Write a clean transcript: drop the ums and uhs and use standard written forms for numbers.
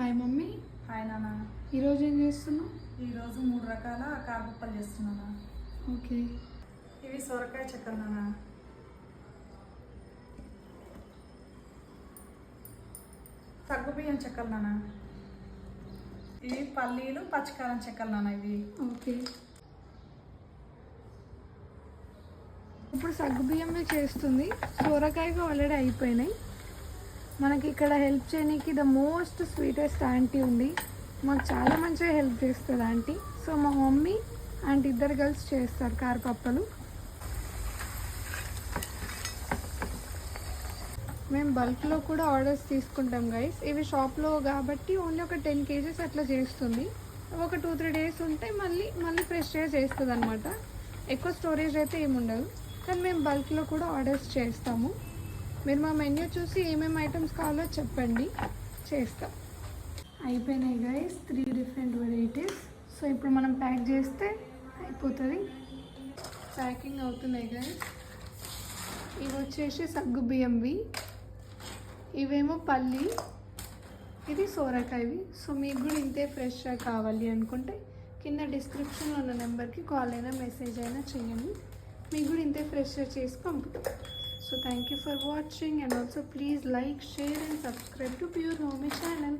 Hi mummy. Hi నాన్న. ఈరోజు ఏం చేస్తున్నావు? ఈరోజు 3 రకాల కారపప్పలు చేస్తున్నాను. ఓకే. ఇవి సొరకాయ చెక్కలు నాన్న. సగ్గుబియ్యం చెక్కలు నాన్న. ఇవి పల్లీలు పచ్చికారం చెక్కలు నాన్న. ఇవి ఓకే. ఇప్పుడు సగ్గుబియ్యమే చేస్తుంది. సొరకాయగా ఆల్రెడీ అయిపోయినాయి. మనకి ఇక్కడ హెల్ప్ చేయడానికి ద మోస్ట్ స్వీటెస్ట్ ఆంటీ ఉంది. మాకు చాలా మంచిగా హెల్ప్ చేస్తుంది ఆంటీ. సో మా మమ్మీ ఆంటీ ఇద్దరు కలిసి చేస్తారు కారపప్పలు. మేము బల్క్లో కూడా ఆర్డర్స్ తీసుకుంటాం గైస్. ఇవి షాప్లో కాబట్టి ఓన్లీ ఒక 10 kgs అట్లా చేస్తుంది. ఒక 2-3 days ఉంటే మళ్ళీ ఫ్రెష్గా చేస్తుంది అనమాట. ఎక్కువ స్టోరేజ్ అయితే ఏముండదు. కానీ మేము బల్క్లో కూడా ఆర్డర్స్ చేస్తాము. మీరు మా మెన్యూ చూసి ఏమేమి ఐటమ్స్ కావాలో చెప్పండి, చేస్తాం. అయిపోయినాయి గైస్ 3 different వెరైటీస్. సో ఇప్పుడు మనం ప్యాక్ చేస్తే అయిపోతుంది. ప్యాకింగ్ అవుతున్నాయి గైస్. ఇవి వచ్చేసి సగ్గు బియ్యంవి, ఇవేమో పల్లి, ఇది సోరకాయవి. సో మీకు కూడా ఇంతే ఫ్రెష్గా కావాలి అనుకుంటే కింద డిస్క్రిప్షన్లో ఉన్న నెంబర్కి కాల్ అయినా మెసేజ్ అయినా చేయండి. మీకు కూడా ఇంతే ఫ్రెష్గా చేసి పంపుతాం. So thank you for watching, and also please like, share and subscribe to Pure Homey channel.